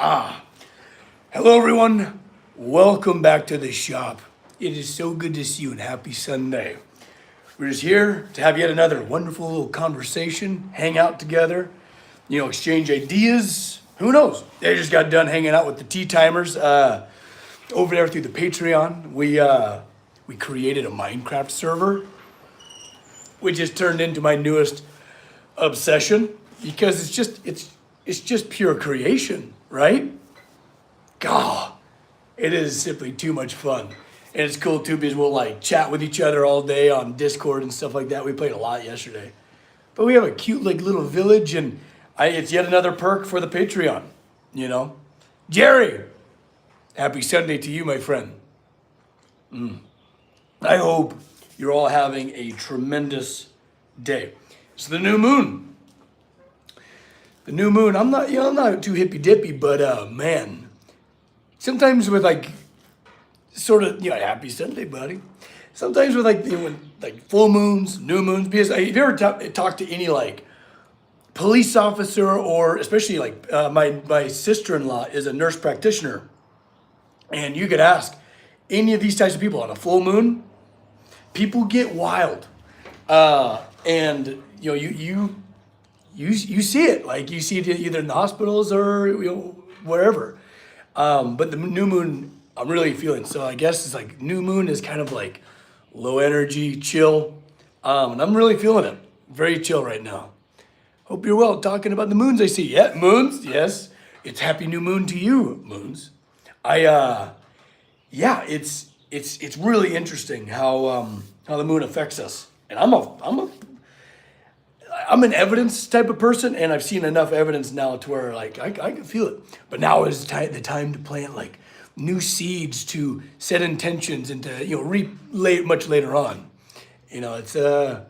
Hello, everyone. Welcome back to the shop. It is so good to see you and happy Sunday. We're just here to have yet another wonderful little conversation, hang out together, exchange ideas. Who knows? They just got done hanging out with the tea timers over there through the Patreon. We created a Minecraft server, which has turned into my newest obsession because it's just pure creation, right? God, it is simply too much fun. And it's cool too because we'll like chat with each other all day on Discord and stuff like that. We played a lot yesterday. But we have a cute like little village and it's yet another perk for the Patreon, Jerry, happy Sunday to you, my friend. I hope you're all having a tremendous day. It's the new moon. The new moon, I'm not too hippy dippy, but man, sometimes with like sort of, happy Sunday, buddy. Sometimes with like full moons, new moons, because if you ever talk to any like police officer or especially like my sister-in-law is a nurse practitioner, and you could ask any of these types of people on a full moon, people get wild, and you see it, like you see it either in the hospitals or wherever. But the new moon, I'm really feeling. So I guess it's like new moon is kind of like low energy, chill. And I'm really feeling it. Very chill right now. Hope you're well. Talking about the moons I see. Yeah, moons. Yes. It's happy new moon to you, moons. It's really interesting how the moon affects us. And I'm an evidence type of person, and I've seen enough evidence now to where like I can feel it. But now is the time to plant like new seeds, to set intentions, and to reap much later on. It's a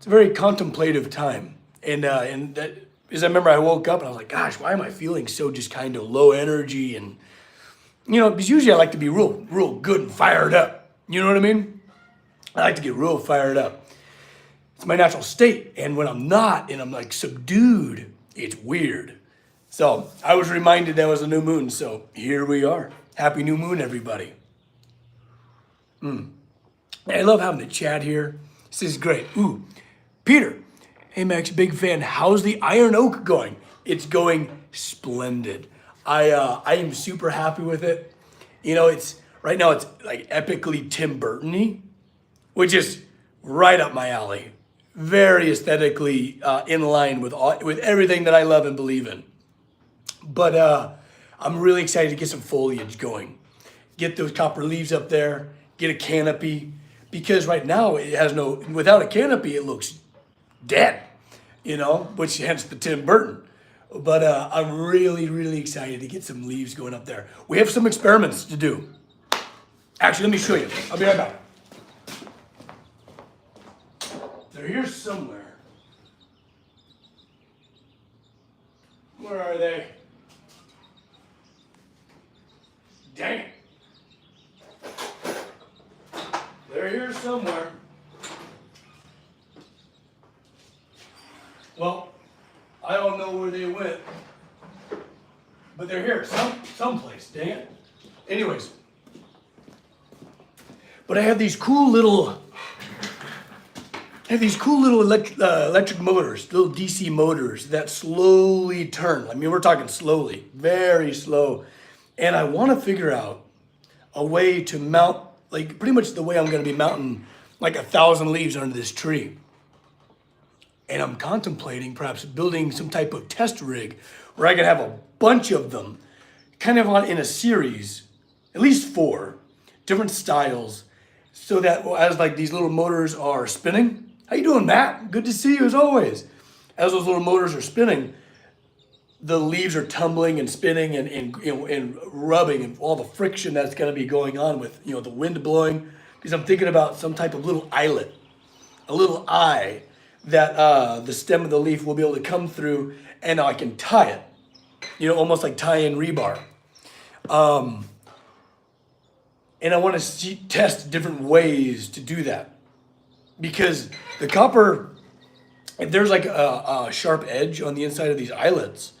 very contemplative time, and that is I remember I woke up and I was like, gosh, why am I feeling so just kind of low energy? And because usually I like to be real good and fired up. You know what I mean? I like to get real fired up. It's my natural state. And when I'm not and I'm like subdued, it's weird. So I was reminded that was a new moon. So here we are. Happy new moon, everybody. I love having the chat here. This is great. Ooh, Peter. Hey, Max, big fan. How's the Iron Oak going? It's going splendid. I am super happy with it. It's right now it's like epically Tim Burton-y, which is right up my alley. Very aesthetically in line with everything that I love and believe in. But I'm really excited to get some foliage going. Get those copper leaves up there, get a canopy, because right now it has without a canopy it looks dead, which hence the Tim Burton. But I'm really, really excited to get some leaves going up there. We have some experiments to do. Actually, let me show you. I'll be right back. They're here somewhere. Where are they? Dang it. They're here somewhere. Well, I don't know where they went. But they're here someplace, dang it. Anyways. But I have these cool little electric motors, little DC motors that slowly turn. I mean, we're talking slowly, very slow. And I want to figure out a way to mount, like pretty much the way I'm going to be mounting like 1,000 leaves under this tree. And I'm contemplating perhaps building some type of test rig where I can have a bunch of them kind of in a series, at least 4 different styles, so that as like these little motors are spinning. How you doing, Matt? Good to see you as always. As those little motors are spinning, the leaves are tumbling and spinning and rubbing and all the friction that's going to be going on with the wind blowing. Because I'm thinking about some type of little eyelet, a little eye that the stem of the leaf will be able to come through, and I can tie it, almost like tie-in rebar. And I want to test different ways to do that. Because the copper, if there's like a sharp edge on the inside of these eyelets,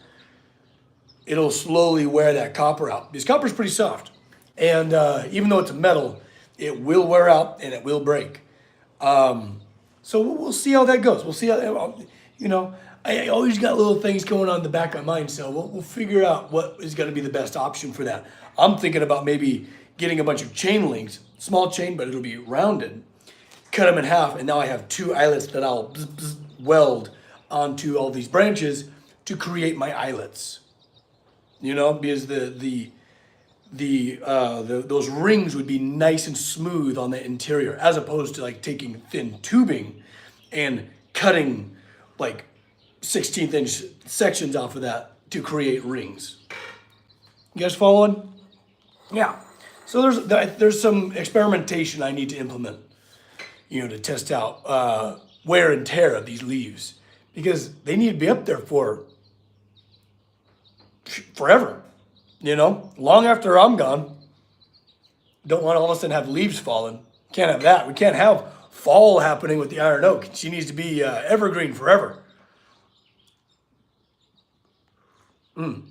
it'll slowly wear that copper out. Because copper is pretty soft. And even though it's a metal, it will wear out and it will break. So we'll see how that goes. We'll see how, I always got little things going on in the back of my mind. So we'll figure out what is going to be the best option for that. I'm thinking about maybe getting a bunch of chain links, small chain, but it'll be rounded, cut them in half. And now I have two eyelets that I'll weld onto all these branches to create my eyelets. Because those rings would be nice and smooth on the interior, as opposed to like taking thin tubing and cutting like 16th inch sections off of that to create rings. You guys following? Yeah. So there's some experimentation I need to implement, to test out wear and tear of these leaves, because they need to be up there for forever. Long after I'm gone. Don't want to all of a sudden have leaves falling. Can't have that. We can't have fall happening with the iron oak. She needs to be evergreen forever. But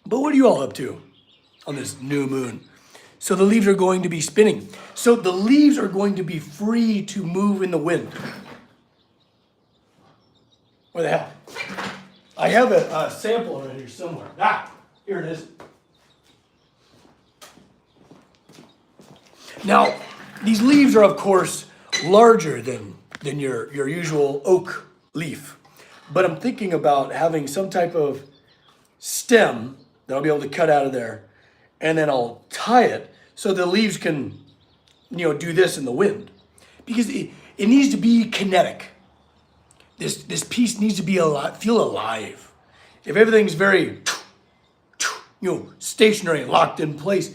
what are you all up to on this new moon? So the leaves are going to be spinning. So the leaves are going to be free to move in the wind. Where the hell? I have a sample right here somewhere. Here it is. Now, these leaves are, of course, larger than your usual oak leaf. But I'm thinking about having some type of stem that I'll be able to cut out of there, and then I'll tie it so the leaves can, do this in the wind. Because it needs to be kinetic. This piece needs to be feel alive. If everything's very, stationary and locked in place,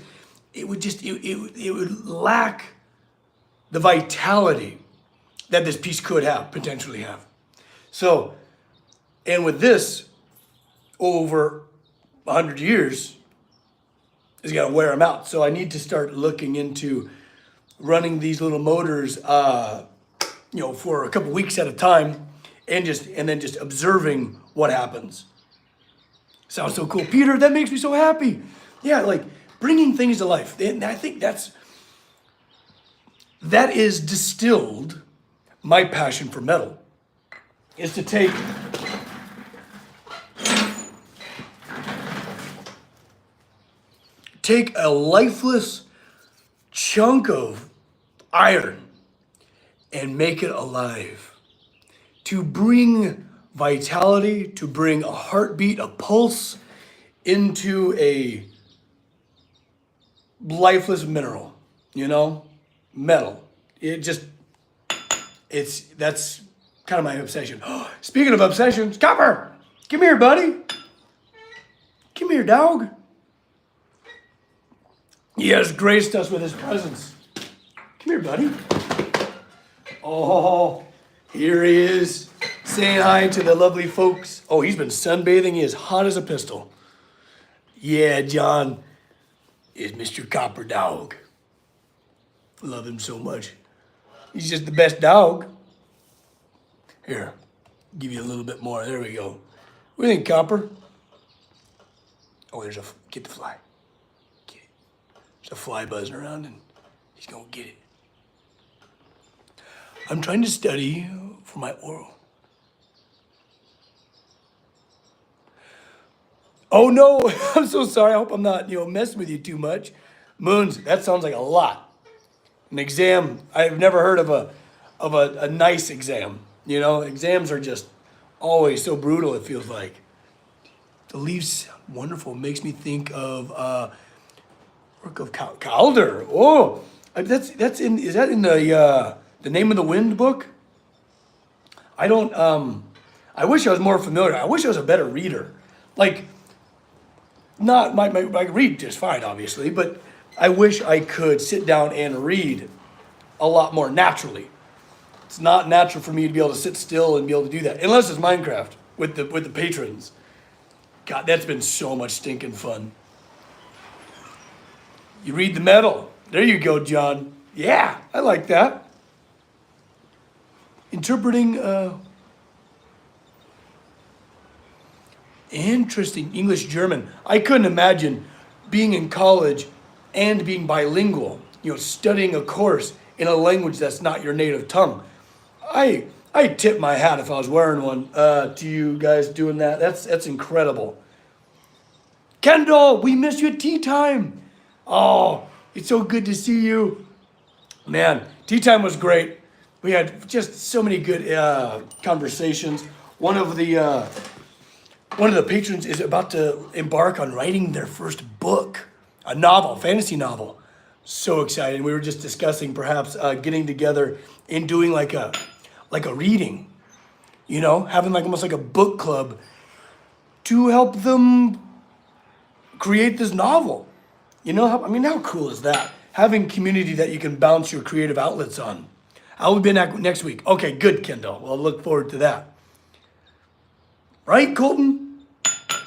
it would just, it would lack the vitality that this piece could potentially have. So, and with this, over 100 years, is going to wear them out. So I need to start looking into running these little motors, for a couple weeks at a time, and then just observing what happens. Sounds so cool. Peter, that makes me so happy. Yeah, like bringing things to life. And I think that is distilled my passion for metal, is to take a lifeless chunk of iron and make it alive. To bring vitality, to bring a heartbeat, a pulse into a lifeless mineral, metal. That's kind of my obsession. Speaking of obsessions, Copper, come here, buddy. Come here, dog. He has graced us with his presence. Come here, buddy. Oh, here he is, saying hi to the lovely folks. Oh, he's been sunbathing. He is hot as a pistol. Yeah, John is Mr. Copper Dog. Love him so much. He's just the best dog. Here, give you a little bit more. There we go. What do you think, Copper? Oh, get the fly. Get it. There's a fly buzzing around and he's gonna get it. I'm trying to study for my oral. Oh no, I'm so sorry. I hope I'm not, messing with you too much. Moons, that sounds like a lot. An exam, I've never heard of a nice exam. Exams are just always so brutal, it feels like. The leaves sound wonderful. It makes me think of work of Calder. Oh, is that in the Name of the Wind book? I wish I was more familiar. I wish I was a better reader. Like, I read just fine, obviously, but I wish I could sit down and read a lot more naturally. It's not natural for me to be able to sit still and be able to do that, unless it's Minecraft with the patrons. God, that's been so much stinking fun. You read the metal. There you go, John. Yeah, I like that. Interpreting Interesting. English, German. I couldn't imagine being in college and being bilingual, studying a course in a language that's not your native tongue. I tip my hat if I was wearing one to you guys doing that. That's incredible. Kendall, we miss you at tea time. Oh, it's so good to see you. Man, tea time was great. We had just so many good conversations. One of the patrons is about to embark on writing their first book, a novel, fantasy novel. So excited. We were just discussing perhaps getting together and doing like a reading, having like almost like a book club to help them create this novel. How cool is that? Having community that you can bounce your creative outlets on. How will we be next week? Okay, good, Kendall. Well, look forward to that. Right, Colton?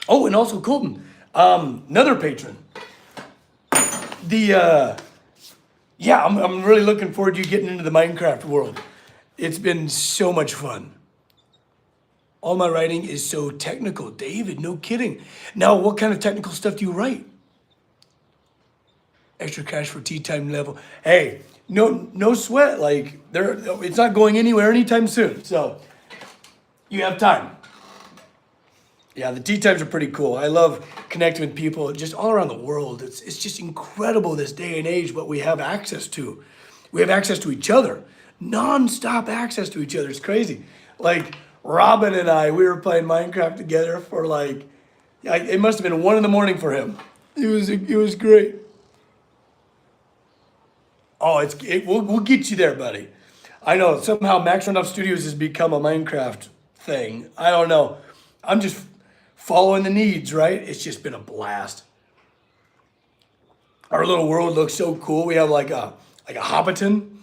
Oh, and also Colton, another patron. I'm really looking forward to you getting into the Minecraft world. It's been so much fun. All my writing is so technical. David, no kidding. Now, what kind of technical stuff do you write? Extra cash for tea time level. Hey, no sweat. Like, it's not going anywhere anytime soon. So, you have time. Yeah, the tea times are pretty cool. I love connecting with people just all around the world. It's just incredible this day and age what we have access to. We have access to each other. Non-stop access to each other. It's crazy. Like, Robin and I, we were playing Minecraft together for it must have been 1 a.m. for him. It was great. Oh, we'll get you there, buddy. I know, somehow Max Randolph Studios has become a Minecraft thing. I don't know. I'm just following the needs, right? It's just been a blast. Our little world looks so cool. We have like a Hobbiton.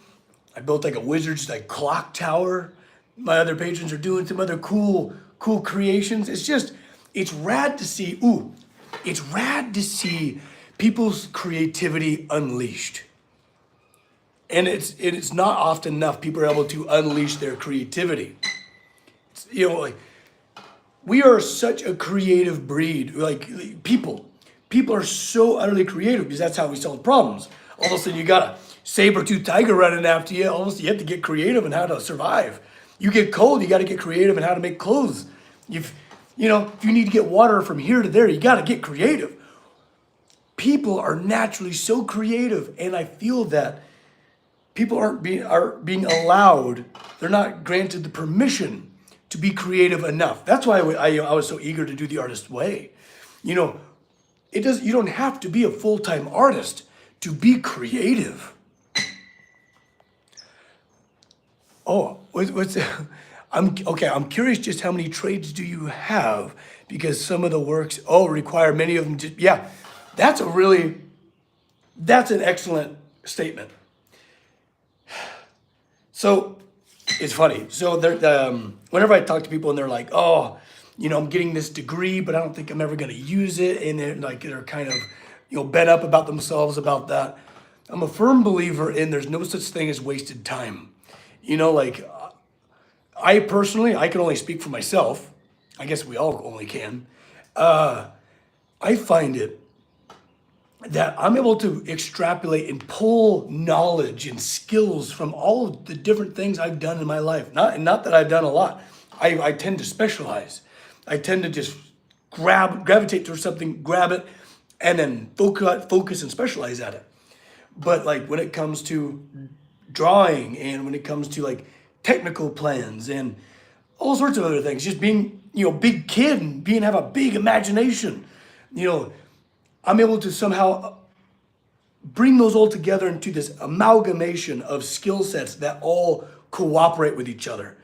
I built like a wizard's clock tower. My other patrons are doing some other cool creations. It's rad to see. It's rad to see people's creativity unleashed. And it's not often enough people are able to unleash their creativity. We are such a creative breed. People are so utterly creative because that's how we solve problems. All of a sudden you got a saber-toothed tiger running after you. All of a sudden you have to get creative in how to survive. You get cold, you got to get creative in how to make clothes. If you need to get water from here to there, you got to get creative. People are naturally so creative, and I feel that people are being allowed. They're not granted the permission to be creative enough. That's why I was so eager to do the artist way. You don't have to be a full-time artist to be creative. Oh, I'm curious just how many trades do you have? Because some of the works, require many of them that's an excellent statement. So it's funny. So whenever I talk to people and they're like, I'm getting this degree, but I don't think I'm ever going to use it. And they're kind of, bent up about themselves about that. I'm a firm believer in there's no such thing as wasted time. I personally, I can only speak for myself. I guess we all only can. I find it that I'm able to extrapolate and pull knowledge and skills from all of the different things I've done in my life. Not that I've done a lot. I tend to specialize. I tend to just gravitate towards something, grab it, and then focus and specialize at it. But when it comes to drawing and when it comes to technical plans and all sorts of other things, just being, big kid and have a big imagination, I'm able to somehow bring those all together into this amalgamation of skill sets that all cooperate with each other.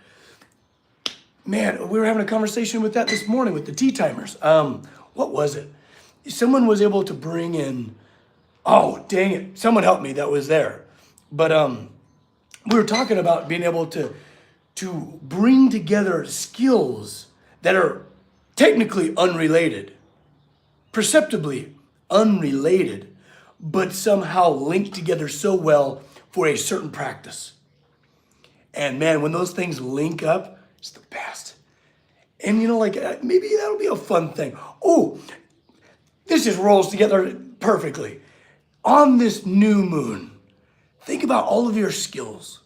Man, we were having a conversation with that this morning with the tea timers. What was it? Someone was able to bring in, oh, dang it. Someone helped me that was there. But we were talking about being able to bring together skills that are technically unrelated, perceptibly unrelated, but somehow linked together so well for a certain practice. And man, when those things link up, it's the best. And, like, maybe that'll be a fun thing. Oh, this just rolls together perfectly. On this new moon, think about all of your skills.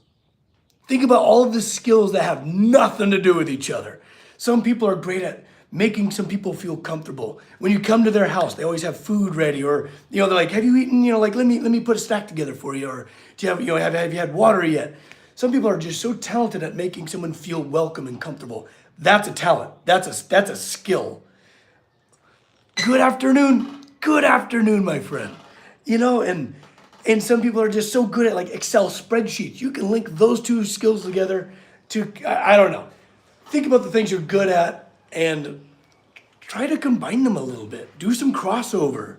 Think about all of the skills that have nothing to do with each other. Some people are great at making some people feel comfortable. When you come to their house, they always have food ready, or they're like, "Have you eaten? Like let me put a stack together for you." Or do you have you had water yet? Some people are just so talented at making someone feel welcome and comfortable. That's a talent. That's a skill. Good afternoon, my friend. And some people are just so good at like Excel spreadsheets. You can link those two skills together to, I don't know. Think about the things you're good at and try to combine them a little bit. Do some crossover.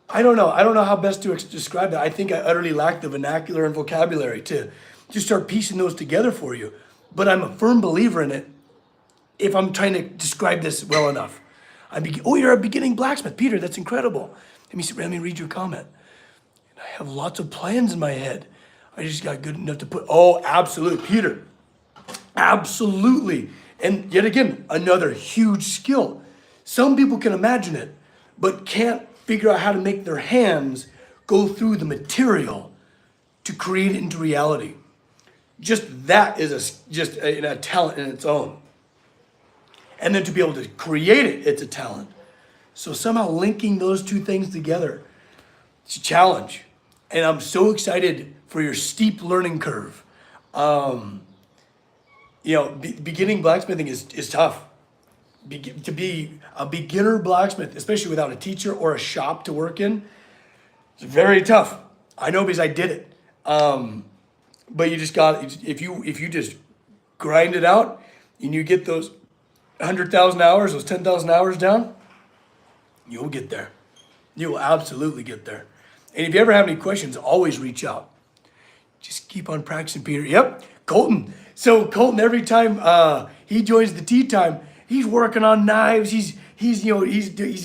I don't know how best to describe that. I think I utterly lack the vernacular and vocabulary to start piecing those together for you. But I'm a firm believer in it if I'm trying to describe this well enough. You're a beginning blacksmith. Peter, that's incredible. Let me read your comment. I have lots of plans in my head. I just got good enough to put, absolutely, Peter. Absolutely. And yet again, another huge skill. Some people can imagine it, but can't figure out how to make their hands go through the material to create it into reality. Just that is a talent in its own. And then to be able to create it, it's a talent. So somehow linking those two things together, it's a challenge. And I'm so excited for your steep learning curve. Beginning blacksmithing is tough. To be a beginner blacksmith, especially without a teacher or a shop to work in, it's very tough. I know because I did it. But you just if you just grind it out and you get those 100,000 hours, those 10,000 hours down, you'll get there. You will absolutely get there. And if you ever have any questions, always reach out. Just keep on practicing, Peter. Yep, Colton. So Colton, every time he joins the tea time, he's working on knives. He's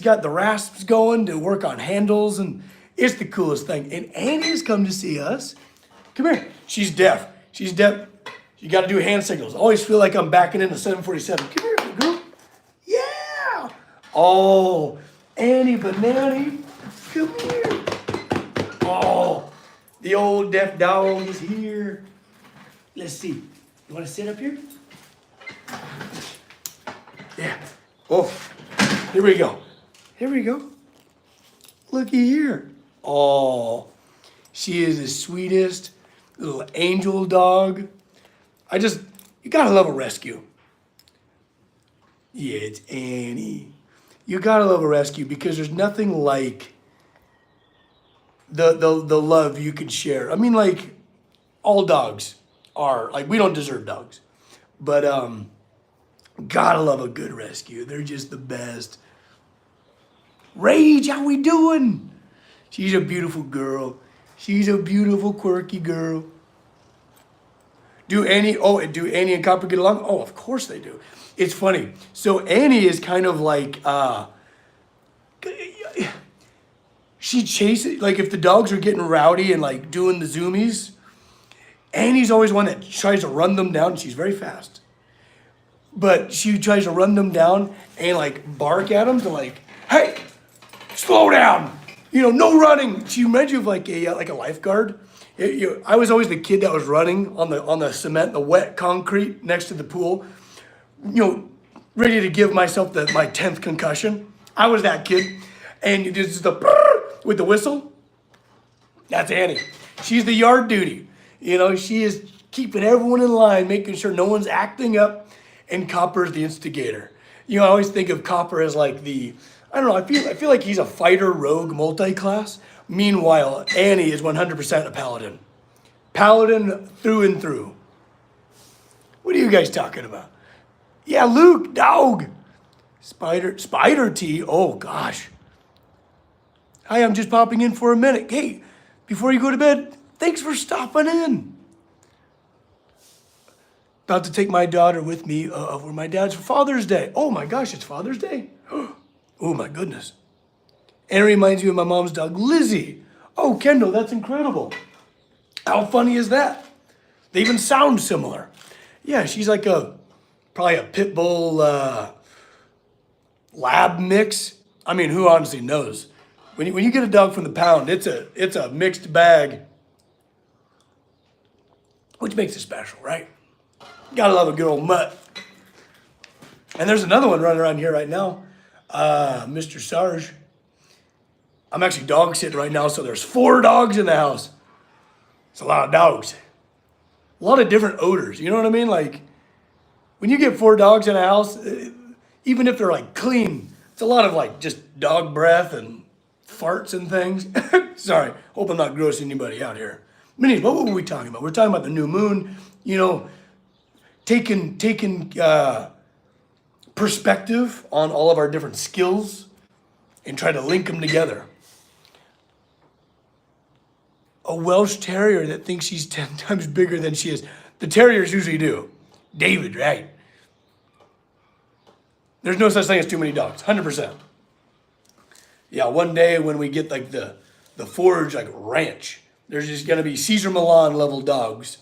got the rasps going to work on handles, and it's the coolest thing. And Annie's come to see us. Come here. She's deaf. You got to do hand signals. I always feel like I'm backing into 747. Come here, little girl. Yeah. Oh, Annie Banani, come here. Oh, the old deaf dog is here. Let's see. You want to sit up here? Yeah. Oh, here we go. Looky here. Oh, she is the sweetest little angel dog. You gotta love a rescue. Yeah, it's Annie. You gotta love a rescue because there's nothing like the love you can share. I mean, like, all dogs are, like, we don't deserve dogs. But gotta love a good rescue. They're just the best. Rage, how we doing? She's a beautiful girl. She's a beautiful, quirky girl. Do Annie and Copper get along? Oh, of course they do. It's funny. So Annie is kind of like, she chases, like if the dogs are getting rowdy and like doing the zoomies, Annie's always one that tries to run them down. She's very fast. But she tries to run them down and like bark at them to like, hey, slow down. No running. She reminds you of like a lifeguard. I was always the kid that was running on the cement, the wet concrete next to the pool, ready to give myself my 10th concussion. I was that kid. And it's the with the whistle. That's Annie. She's the yard duty. She is keeping everyone in line, making sure no one's acting up, and Copper's the instigator. I always think of Copper as like I feel like he's a fighter rogue multi-class. Meanwhile, Annie is 100% a paladin. Paladin through and through. What are you guys talking about? Yeah, Luke, dog. Spider tea, oh gosh. Hi, I'm just popping in for a minute. Hey, before you go to bed, thanks for stopping in. About to take my daughter with me over my dad's for Father's Day. Oh my gosh, it's Father's Day. Oh my goodness. And it reminds me of my mom's dog, Lizzie. Oh, Kendall, that's incredible. How funny is that? They even sound similar. Yeah, she's like probably a pit bull lab mix. I mean, who honestly knows? When you get a dog from the pound, it's a mixed bag, which makes it special, right? Gotta love a good old mutt. And there's another one running around here right now, Mr. Sarge. I'm actually dog sitting right now, so there's 4 dogs in the house. It's a lot of dogs. A lot of different odors, you know what I mean? Like, when you get 4 dogs in a house, even if they're like clean, it's a lot of like just dog breath and farts and things. Sorry, hope I'm not grossing anybody out here. Anyways, what were we talking about? We're talking about the new moon, you know, taking perspective on all of our different skills and try to link them together. A Welsh Terrier that thinks she's 10 times bigger than she is. The Terriers usually do. David, right? There's no such thing as too many dogs, 100%. Yeah, one day when we get like the forge like ranch, there's just gonna be Caesar Milan level dogs.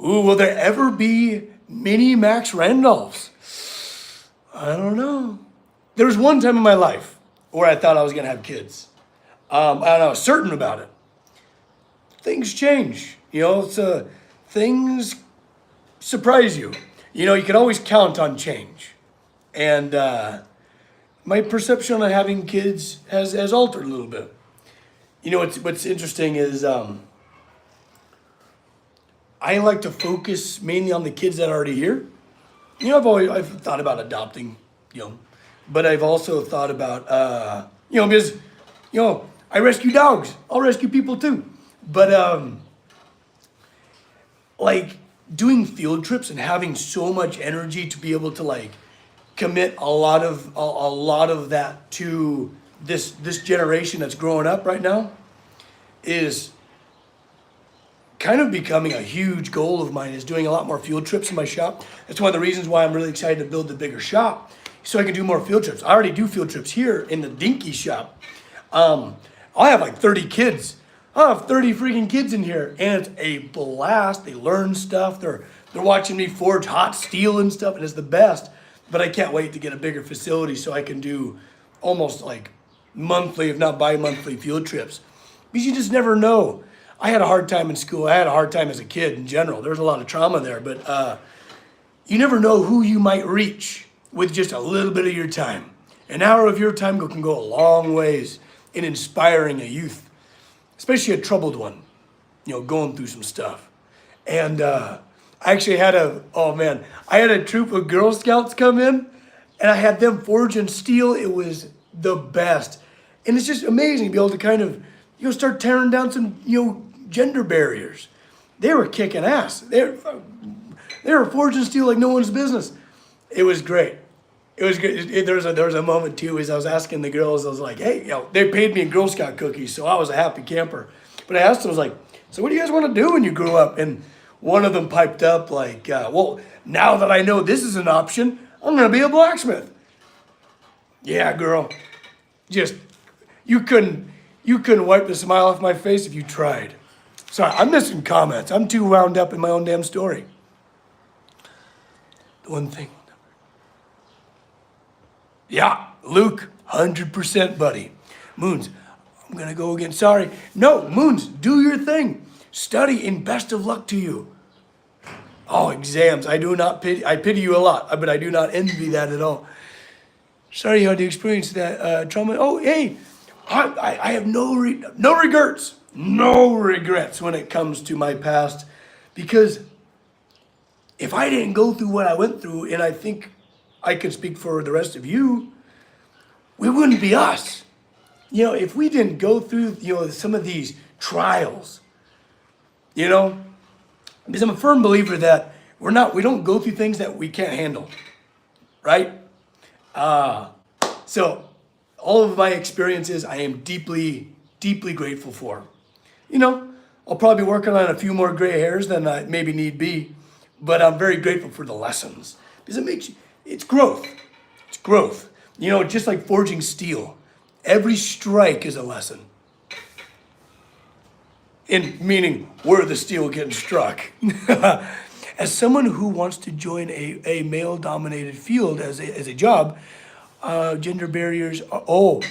Ooh, will there ever be mini Max Randolphs? I don't know. There was one time in my life where I thought I was gonna have kids. And I was certain about it. Things change, you know, things surprise you. You know, you can always count on change. And my perception on having kids has altered a little bit. You know, what's interesting is I like to focus mainly on the kids that are already here. You know, I've thought about adopting, you know, but I've also thought about, you know, because, you know, I rescue dogs. I'll rescue people too. But like doing field trips and having so much energy to be able to like commit a lot of that to this generation that's growing up right now is kind of becoming a huge goal of mine, is doing a lot more field trips in my shop. That's one of the reasons why I'm really excited to build the bigger shop, so I can do more field trips. I already do field trips here in the Dinky shop. I have like 30 kids. I have 30 freaking kids in here, and it's a blast. They learn stuff. They're watching me forge hot steel and stuff, and it's the best. But I can't wait to get a bigger facility so I can do almost like monthly, if not bi-monthly field trips. Because you just never know. I had a hard time in school. I had a hard time as a kid in general. There was a lot of trauma there, but you never know who you might reach with just a little bit of your time. An hour of your time can go a long ways in inspiring a youth, especially a troubled one, you know, going through some stuff. And I actually had I had a troop of Girl Scouts come in, and I had them forging steel. It was the best. And it's just amazing to be able to kind of, you know, start tearing down some, you know, gender barriers. They were kicking ass. They were forging steel like no one's business. It was great. It was good. There was a moment too, as I was asking the girls, I was like, hey, you know, they paid me in Girl Scout cookies, so I was a happy camper. But I asked them, I was like, so what do you guys want to do when you grow up? And one of them piped up like, well, now that I know this is an option, I'm going to be a blacksmith. Yeah, girl. Just, you couldn't wipe the smile off my face if you tried. Sorry, I'm missing comments. I'm too wound up in my own damn story. The one thing. Yeah, Luke, 100% buddy. Moons, I'm going to go again. Sorry. No, Moons, do your thing. Study and best of luck to you. Oh, exams. I pity you a lot, but I do not envy that at all. Sorry you had to experience that trauma. Oh, hey, I have no regrets. No regrets when it comes to my past, because if I didn't go through what I went through, and I think I could speak for the rest of you, we wouldn't be us. You know, if we didn't go through, you know, some of these trials, you know, because I'm a firm believer that we don't go through things that we can't handle, right? So all of my experiences, I am deeply, deeply grateful for. You know, I'll probably be working on a few more gray hairs than I maybe need be, but I'm very grateful for the lessons, because it's growth. It's growth. You know, just like forging steel, every strike is a lesson. in meaning where the steel getting struck. As someone who wants to join a male-dominated field as a job, gender barriers are, oh,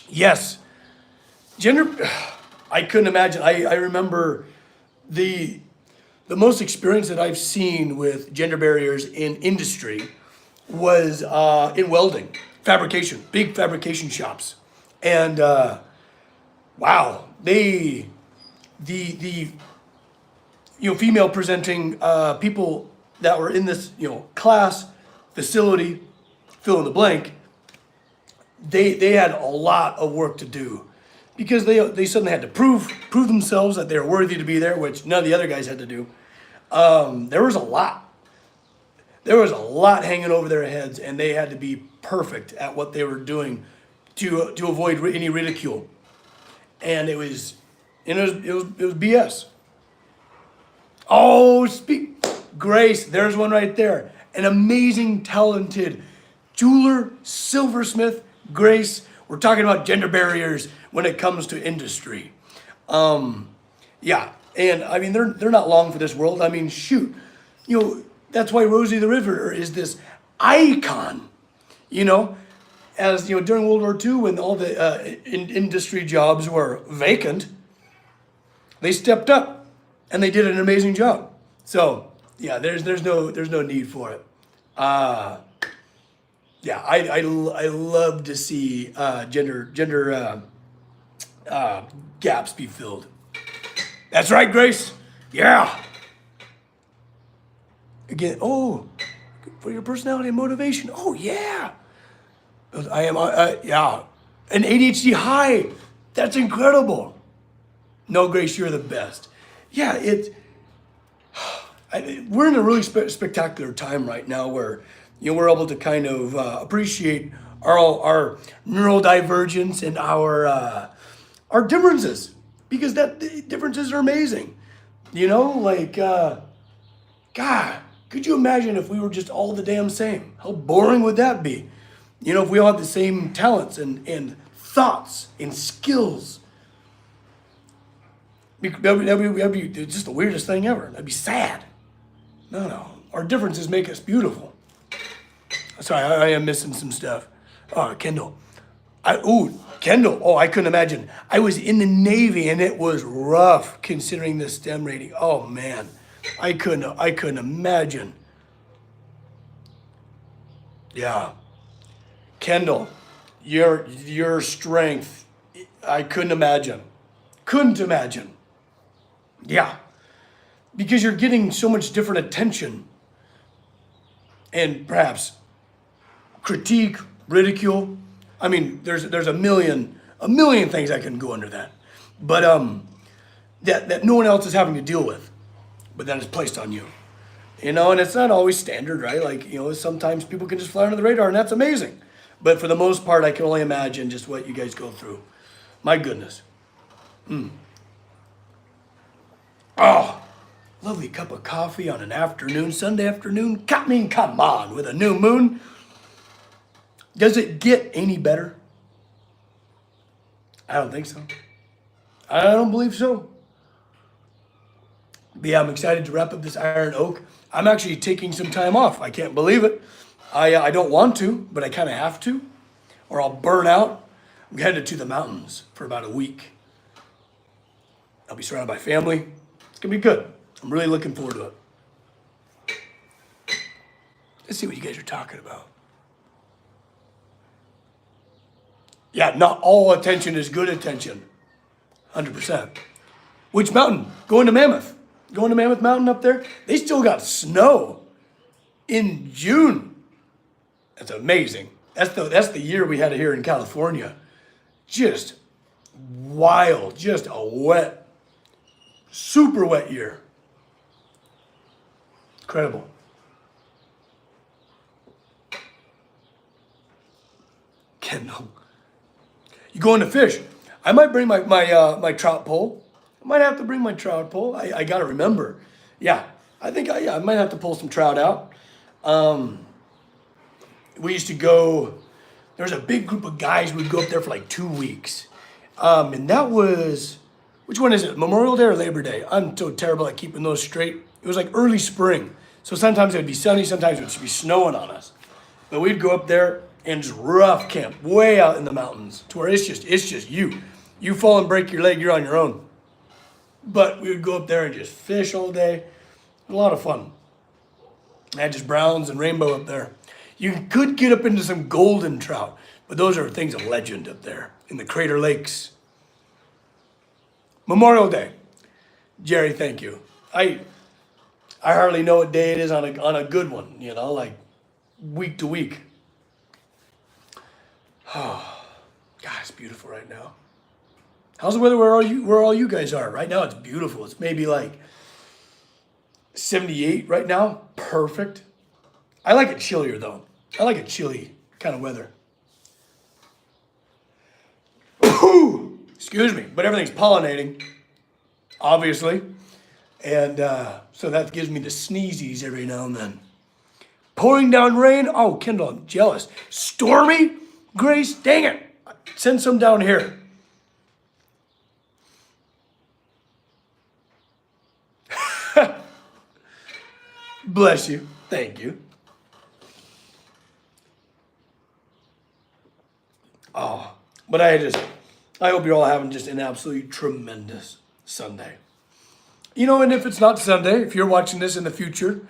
yes. Gender, I couldn't imagine. I remember the most experience that I've seen with gender barriers in industry was in welding, fabrication, big fabrication shops. And wow, the female presenting people that were in this class, facility, fill in the blank, they had a lot of work to do because they suddenly had to prove themselves that they're worthy to be there, which none of the other guys had to do. There was a lot. There was a lot hanging over their heads, and they had to be perfect at what they were doing to avoid any ridicule. And it was BS. Oh, Grace, there's one right there. An amazing, talented jeweler, silversmith, Grace. We're talking about gender barriers when it comes to industry. Yeah, and I mean they're not long for this world. I mean, shoot, that's why Rosie the Riveter is this icon. As during World War II, when all the industry jobs were vacant, they stepped up and they did an amazing job. So yeah, there's no need for it. Yeah, I love to see gender gaps be filled. That's right, Grace. Yeah. Again, oh, for your personality and motivation. Oh yeah. I am. Yeah, an ADHD high. That's incredible. No, Grace, you're the best. Yeah, we're in a really spectacular time right now where we're able to kind of appreciate our neurodivergence and our differences because the differences are amazing. God, could you imagine if we were just all the damn same? How boring would that be? If we all had the same talents and thoughts and skills. That'd be just the weirdest thing ever. That'd be sad. No. Our differences make us beautiful. Sorry, I am missing some stuff. Kendall. Kendall. Oh, I couldn't imagine. I was in the Navy and it was rough considering the STEM rating. Oh man, I couldn't imagine. Yeah, Kendall, your strength, I couldn't imagine. Couldn't imagine. Yeah, because you're getting so much different attention and perhaps critique, ridicule. I mean, there's a million things that can go under that, but that no one else is having to deal with, but then it's placed on you, and it's not always standard, right? Like sometimes people can just fly under the radar, and that's amazing, but for the most part, I can only imagine just what you guys go through. My goodness. Oh, lovely cup of coffee on an afternoon, Sunday afternoon. Come on, with a new moon. Does it get any better? I don't think so. I don't believe so. But yeah, I'm excited to wrap up this Iron Oak. I'm actually taking some time off. I can't believe it. I don't want to, but I kind of have to, or I'll burn out. I'm headed to the mountains for about a week. I'll be surrounded by family. It's going to be good. I'm really looking forward to it. Let's see what you guys are talking about. Yeah, not all attention is good attention. 100%. Which mountain? Going to Mammoth. Going to Mammoth Mountain up there. They still got snow in June. That's amazing. That's the year we had it here in California. Just wild. Just a wet, super wet year. Incredible. Kendall. You going to fish? I might bring my trout pole. I might have to bring my trout pole. I got to remember. Yeah, I think I might have to pull some trout out. We used to go, there was a big group of guys, we'd go up there for like 2 weeks. And that was Which one is it? Memorial Day or Labor Day? I'm so terrible at keeping those straight. It was like early spring. So sometimes it would be sunny, sometimes it would be snowing on us. But we'd go up there and just rough camp way out in the mountains to where it's just you. You fall and break your leg, you're on your own. But we would go up there and just fish all day. A lot of fun. I had just browns and rainbow up there. You could get up into some golden trout, but those are things of legend up there in the Crater Lakes. Memorial Day. Jerry, thank you. I hardly know what day it is on a good one, you know, like week to week. Oh, God, it's beautiful right now. How's the weather where all you guys are? Right now it's beautiful. It's maybe like 78 right now. Perfect. I like it chillier though. I like a chilly kind of weather. Excuse me, but everything's pollinating, obviously. And so that gives me the sneezies every now and then. Pouring down rain. Oh, Kendall, I'm jealous. Stormy? Grace, dang it. Send some down here. Bless you. Thank you. Oh, but I hope you're all having just an absolutely tremendous Sunday. You know, and if it's not Sunday, if you're watching this in the future,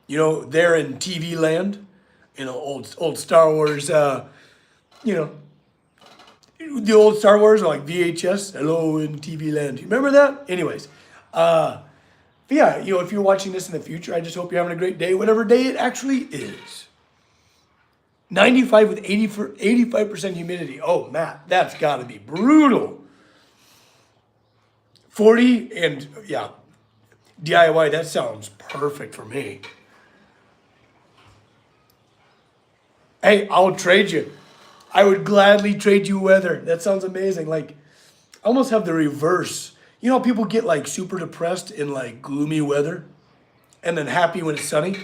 you know, there in TV land, you know, old Star Wars, you know, the old Star Wars, like VHS, hello in TV land. You remember that? Anyways, yeah, you know, if you're watching this in the future, I just hope you're having a great day, whatever day it actually is. 95 with 85% humidity. Oh, Matt, that's got to be brutal. 40 and, yeah, DIY, that sounds perfect for me. Hey, I'll trade you. I would gladly trade you weather. That sounds amazing. Like, I almost have the reverse. You know how people get like super depressed in like gloomy weather and then happy when it's sunny?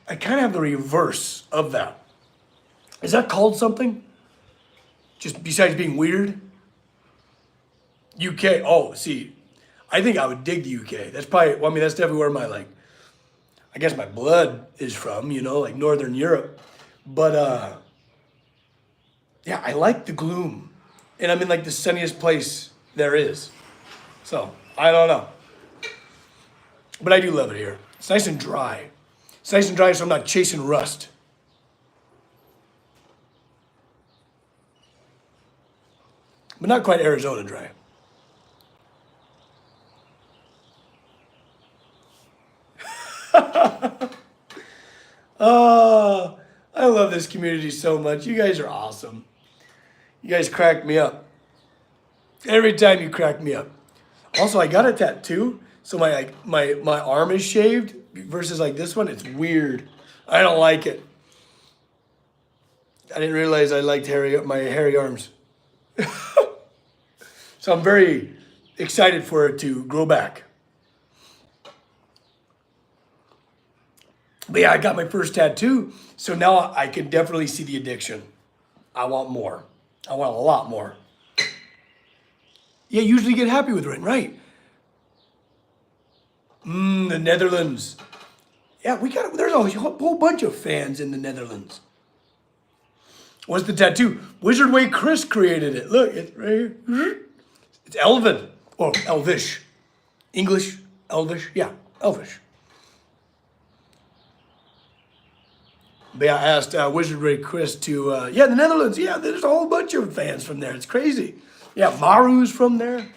I kind of have the reverse of that. Is that called something? Just besides being weird? UK. Oh, see, I think I would dig the UK. That's probably, well, I mean, that's definitely where my, like, I guess my blood is from, you know, like Northern Europe. But, yeah, I like the gloom. And I'm in like the sunniest place there is. So, I don't know. But I do love it here. It's nice and dry. It's nice and dry so I'm not chasing rust. But not quite Arizona dry. Oh, I love this community so much. You guys are awesome. You guys crack me up. Every time you crack me up. Also, I got a tattoo, so my arm is shaved versus like this one. It's weird. I don't like it. I didn't realize I liked my hairy arms. So I'm very excited for it to grow back. But yeah, I got my first tattoo, so now I can definitely see the addiction. I want more. I want a lot more. Yeah, usually get happy with rain, right? The Netherlands. Yeah, there's a whole bunch of fans in the Netherlands. What's the tattoo? Wizard Way Chris created it. Look, it's right here. It's Elven, or Elvish. English, Elvish, yeah, Elvish. But yeah, I asked Wizard Way Chris to, yeah, the Netherlands, yeah, there's a whole bunch of fans from there. It's crazy. Yeah, Maru's from there.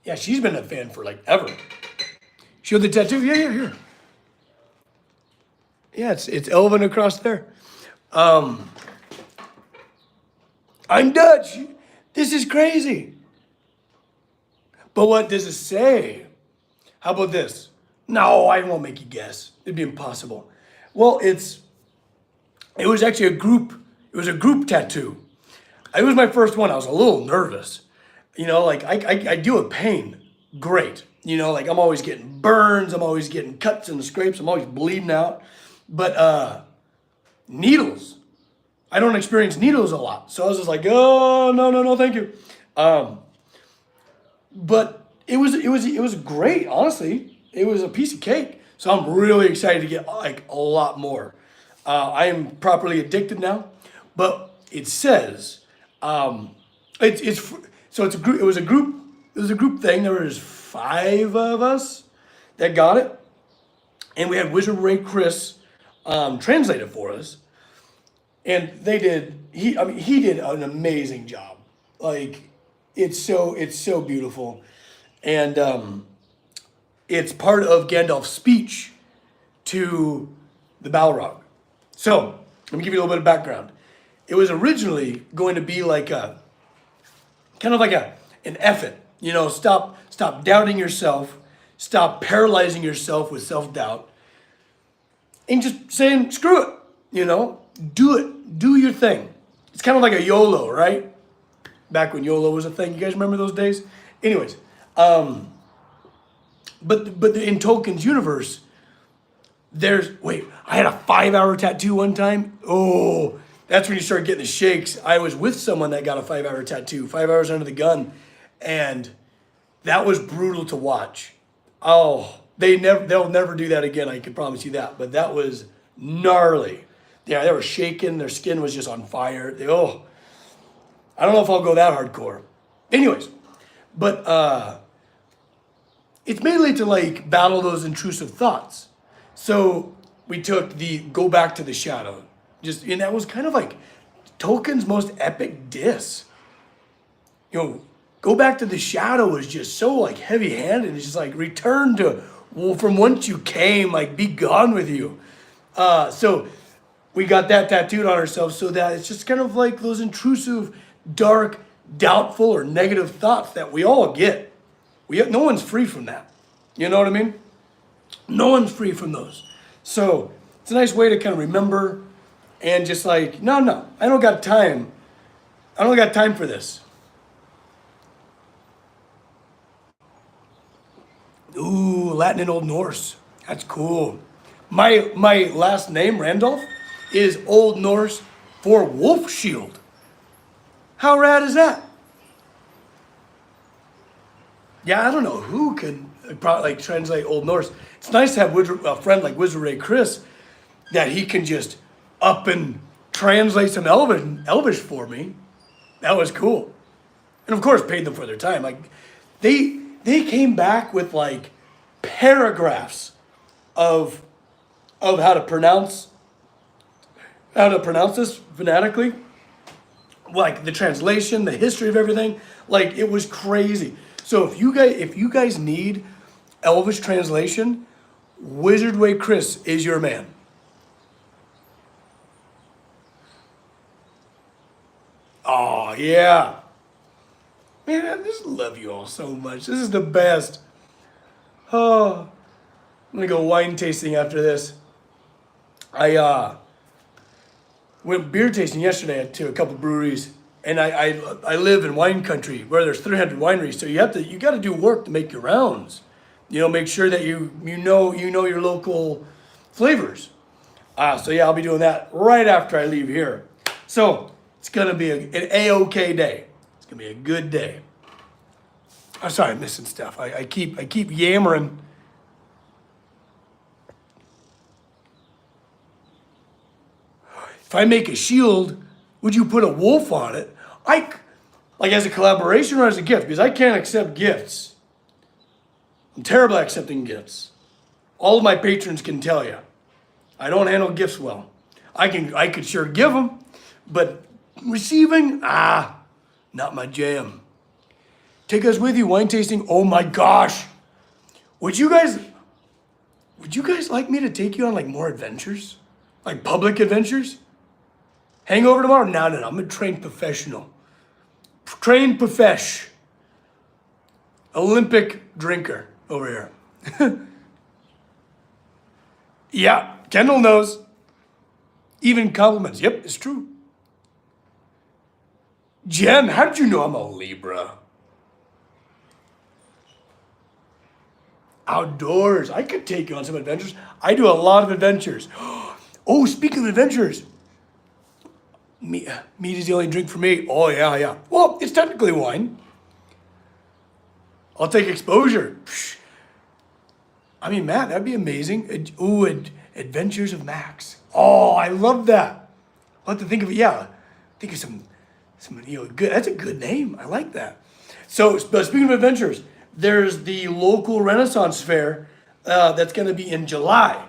Yeah, she's been a fan for like ever. Show the tattoo? Yeah, here. Yeah, it's Elven across there. I'm Dutch. This is crazy. But what does it say? How about this? No, I won't make you guess. It'd be impossible. Well, it was actually a group tattoo. It was my first one. I was a little nervous. You know, like I deal with pain. Great. You know, like I'm always getting burns. I'm always getting cuts and scrapes. I'm always bleeding out. But needles. I don't experience needles a lot. So I was just like, oh, no, thank you. but it was great. Honestly, it was a piece of cake. So I'm really excited to get like a lot more. I am properly addicted now, but it says it's so it's a group. It was a group thing. There was 5 of us that got it, and we had Wizard Ray Chris translate it for us, and they did. He did an amazing job. Like it's so beautiful, and it's part of Gandalf's speech to the Balrog. So let me give you a little bit of background. It was originally going to be like a kind of like an effort. Stop doubting yourself, stop paralyzing yourself with self doubt, and just saying screw it. Do it, do your thing. It's kind of like a YOLO, right? Back when YOLO was a thing. You guys remember those days? Anyways, but in Tolkien's universe, I had a 5-hour tattoo one time. Oh, that's when you start getting the shakes. I was with someone that got a 5-hour tattoo, 5 hours under the gun, and that was brutal to watch. Oh, they'll never do that again. I can promise you that. But that was gnarly. Yeah, they were shaking. Their skin was just on fire. I don't know if I'll go that hardcore. Anyways, but it's mainly to like battle those intrusive thoughts. So we took the go back to the shadow. And that was kind of like Tolkien's most epic diss. Go back to the shadow was just so like heavy handed. It's just like return to from whence you came, like be gone with you. So we got that tattooed on ourselves so that it's just kind of like those intrusive, dark, doubtful, or negative thoughts that we all get. No one's free from that. You know what I mean? No one's free from those. So it's a nice way to kind of remember and just like, no, I don't got time. I don't got time for this. Ooh, Latin and Old Norse. That's cool. My last name, Randolph, is Old Norse for wolf shield. How rad is that? Yeah, I don't know who could probably like translate Old Norse. It's nice to have a friend like Wizard Ray Chris that he can just up and translate some Elvish for me. That was cool. And of course paid them for their time. Like they came back with like paragraphs of how to pronounce this phonetically. Like the translation, the history of everything. Like it was crazy. So if you guys need Elvish translation, Wizard Way Chris is your man. Oh yeah. Man, I just love you all so much. This is the best. Oh, I'm gonna go wine tasting after this. I went beer tasting yesterday to a couple breweries, and I live in wine country where there's 300 wineries. So you got to do work to make your rounds. Make sure that you know your local flavors. So yeah, I'll be doing that right after I leave here. So it's gonna be an A-OK day. It's gonna be a good day. I'm sorry, I'm missing stuff. I keep yammering. If I make a shield, would you put a wolf on it? Like as a collaboration or as a gift? Because I can't accept gifts. I'm terrible at accepting gifts. All of my patrons can tell you. I don't handle gifts well. I could sure give them, but receiving, not my jam. Take us with you, wine tasting. Oh my gosh. Would you guys like me to take you on like more adventures? Like public adventures? Hangover tomorrow? No, I'm a trained professional. Trained profesh. Olympic drinker over here. Yeah, Kendall knows. Even compliments. Yep, it's true. Jen, how did you know I'm a Libra? Outdoors. I could take you on some adventures. I do a lot of adventures. Oh, speaking of adventures. Meat is the only drink for me. Oh, yeah. Well, it's technically wine. I'll take exposure. Psh. I mean, Matt, that'd be amazing. Ooh, Adventures of Max. Oh, I love that. I'll have to think of it. Yeah, think of some good. That's a good name. I like that. So, but speaking of adventures, there's the local Renaissance Fair that's going to be in July,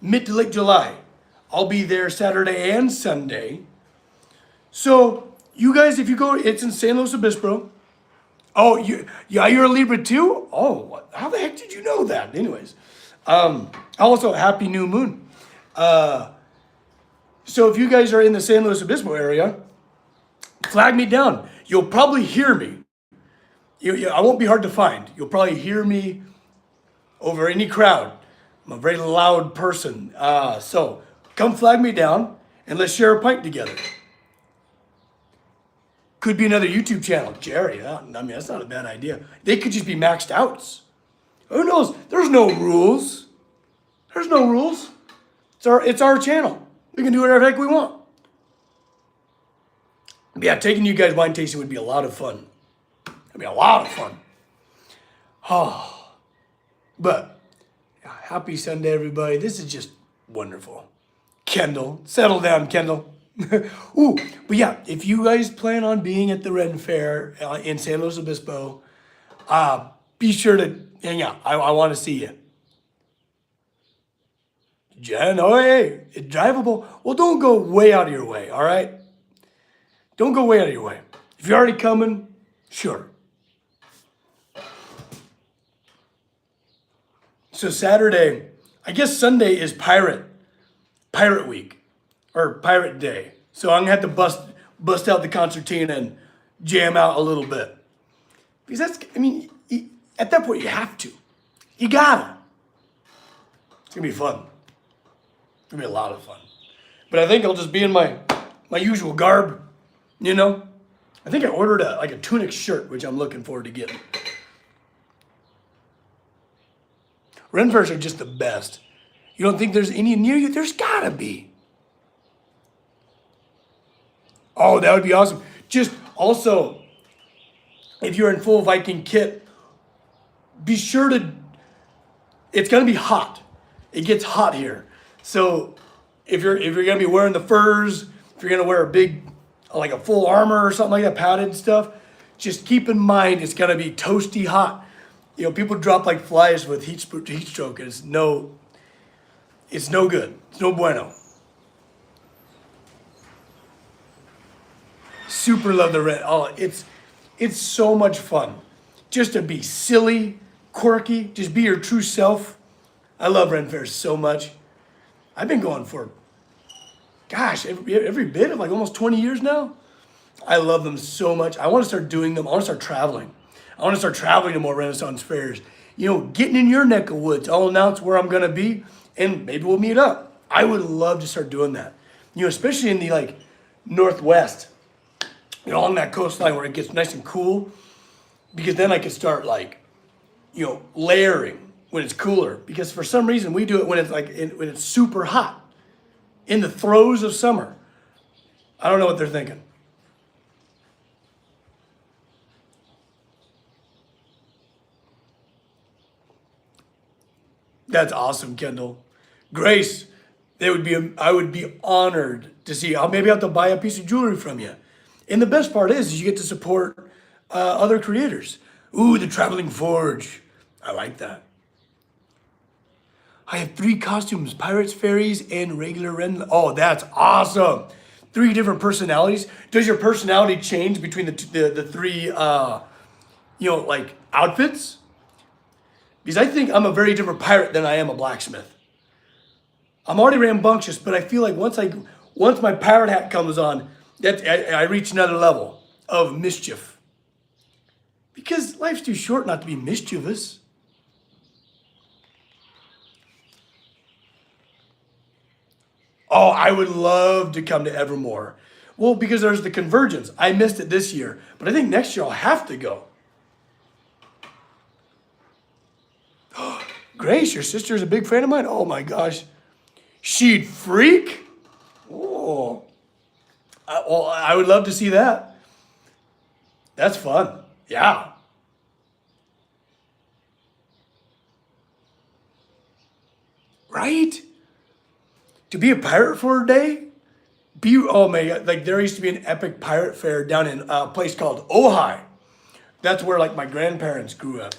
mid to late July. I'll be there Saturday and Sunday. So, you guys, if you go, it's in San Luis Obispo. Oh, you're a Libra too? Oh, how the heck did you know that? Anyways, also happy new moon. So if you guys are in the San Luis Obispo area, flag me down. You'll probably hear me. I won't be hard to find. You'll probably hear me over any crowd. I'm a very loud person. So come flag me down and let's share a pint together. Could be another YouTube channel. Jerry, I mean, that's not a bad idea. They could just be maxed outs. Who knows? There's no rules. There's no rules. It's our channel. We can do whatever the heck we want. But yeah, taking you guys wine tasting would be a lot of fun. It'd be a lot of fun. Oh, but yeah, happy Sunday, everybody. This is just wonderful. Kendall, settle down, Kendall. Ooh, but yeah, if you guys plan on being at the Ren Fair in San Luis Obispo, be sure to hang out. I want to see you. Jen, oh hey, it's drivable. Well, don't go way out of your way, all right? Don't go way out of your way. If you're already coming, sure. So Saturday, I guess Sunday is Pirate Week. Or Pirate Day. So I'm gonna have to bust out the concertina and jam out a little bit. Because at that point you have to. You gotta. It's gonna be fun. It's gonna be a lot of fun. But I think I'll just be in my usual garb, you know? I think I ordered a tunic shirt, which I'm looking forward to getting. Ren fairs are just the best. You don't think there's any near you? There's gotta be. Oh, that would be awesome. Just also, if you're in full Viking kit, be sure to, it's gonna be hot. It gets hot here. So if you're gonna be wearing the furs, if you're gonna wear a big, like a full armor or something like that, padded stuff, just keep in mind it's gonna be toasty hot. You know, people drop like flies with heat stroke, and it's no good. It's no bueno. Super love the red. Oh, it's so much fun. Just to be silly, quirky, just be your true self. I love Ren fairs so much. I've been going for, gosh, every bit of like almost 20 years now. I love them so much. I want to start doing them. I want to start traveling. I want to start traveling to more Renaissance fairs. You know, getting in your neck of woods. I'll announce where I'm going to be and maybe we'll meet up. I would love to start doing that. You know, especially in the like Northwest. You know, along that coastline where it gets nice and cool, because then I can start like, you know, layering when it's cooler. Because for some reason we do it when it's like when it's super hot, in the throes of summer. I don't know what they're thinking. That's awesome, Kendall. Grace, I would be honored to see. I'll maybe have to buy a piece of jewelry from you. And the best part is you get to support other creators. Ooh, the Traveling Forge. I like that. I have 3 costumes, pirates, fairies, and regular Ren. Oh, that's awesome. 3 different personalities. Does your personality change between the 3, like outfits? Because I think I'm a very different pirate than I am a blacksmith. I'm already rambunctious, but I feel like once my pirate hat comes on, I reach another level of mischief. Because life's too short not to be mischievous. Oh, I would love to come to Evermore. Well, because there's the Convergence. I missed it this year, but I think next year I'll have to go. Grace, your sister's a big fan of mine? Oh my gosh. She'd freak? Oh. Well, I would love to see that. That's fun. Yeah. right? To be a pirate for a day? Oh my God, like there used to be an epic pirate fair down in a place called Ojai. That's where like my grandparents grew up.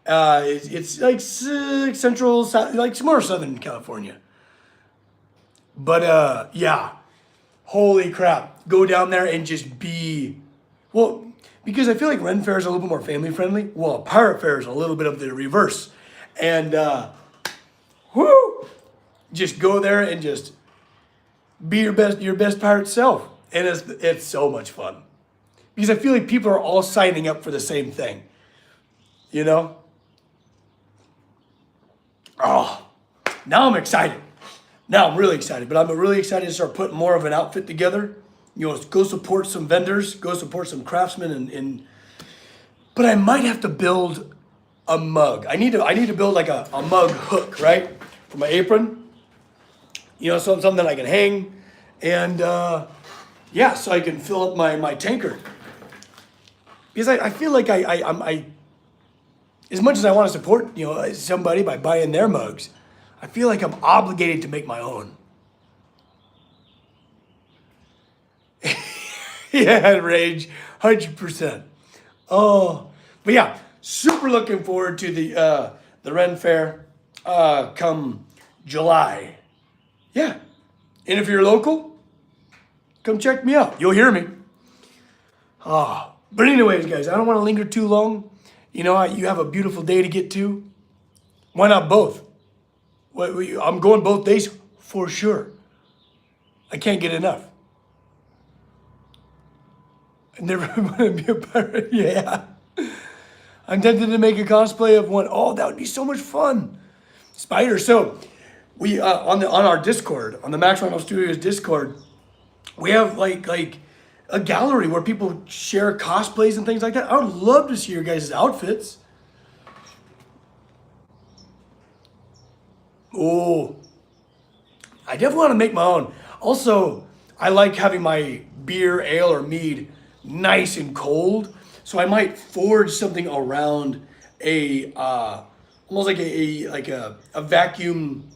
It's like central, like more Southern California. But yeah, holy crap. Go down there and just be, well, because I feel like Ren Fair is a little bit more family friendly. Well, Pirate Fair is a little bit of the reverse. And whoo, just go there and just be your best pirate self. And it's so much fun. Because I feel like people are all signing up for the same thing. You know? Oh, now I'm excited. Now I'm really excited. But I'm really excited to start putting more of an outfit together. You know, go support some vendors, go support some craftsmen, and but I might have to build a mug. I need to build like a mug hook, right? For my apron. You know, something that I can hang. And yeah, so I can fill up my tankard. Because I feel like I as much as I want to support, you know, somebody by buying their mugs, I feel like I'm obligated to make my own. Yeah, rage, 100%. Oh, but yeah, super looking forward to the Ren Fair come July. Yeah, and if you're local, come check me out. You'll hear me. Oh, but anyways, guys, I don't want to linger too long. You know, you have a beautiful day to get to. Why not both? I'm going both days for sure. I can't get enough. I never want to be a pirate. Yeah. I'm tempted to make a cosplay of one. Oh, that would be so much fun. Spider. So we on our Discord, on the Max Randolph Studios Discord, we have like a gallery where people share cosplays and things like that. I would love to see your guys' outfits. Oh, I definitely want to make my own. Also, I like having my beer, ale, or mead nice and cold. So I might forge something around a almost like a vacuum,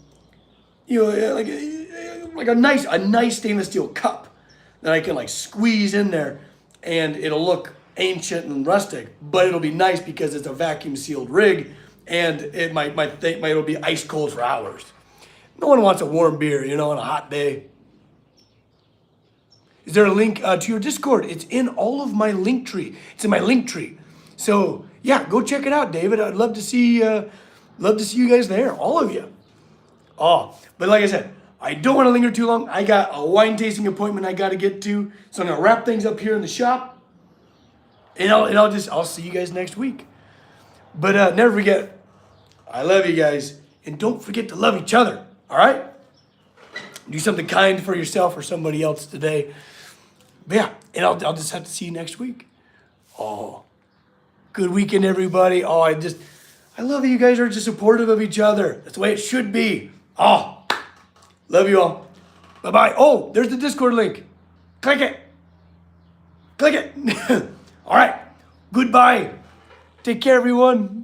you know, like a nice stainless steel cup that I can like squeeze in there, and it'll look ancient and rustic, but it'll be nice because it's a vacuum sealed rig, and it'll be ice cold for hours. No one wants a warm beer, you know, on a hot day. Is there a link to your Discord? It's in all of my link tree. It's in my link tree. So yeah, go check it out, David. I'd love to see you guys there, all of you. Oh, but like I said, I don't want to linger too long. I got a wine tasting appointment I got to get to, so I'm gonna wrap things up here in the shop, and I'll see you guys next week. But never forget, I love you guys, and don't forget to love each other. All right? Do something kind for yourself or somebody else today. But yeah, and I'll just have to see you next week. Oh, good weekend, everybody. Oh, I love that you guys are just supportive of each other. That's the way it should be. Oh, love you all. Bye-bye. Oh, there's the Discord link. Click it. Click it. All right. Goodbye. Take care, everyone.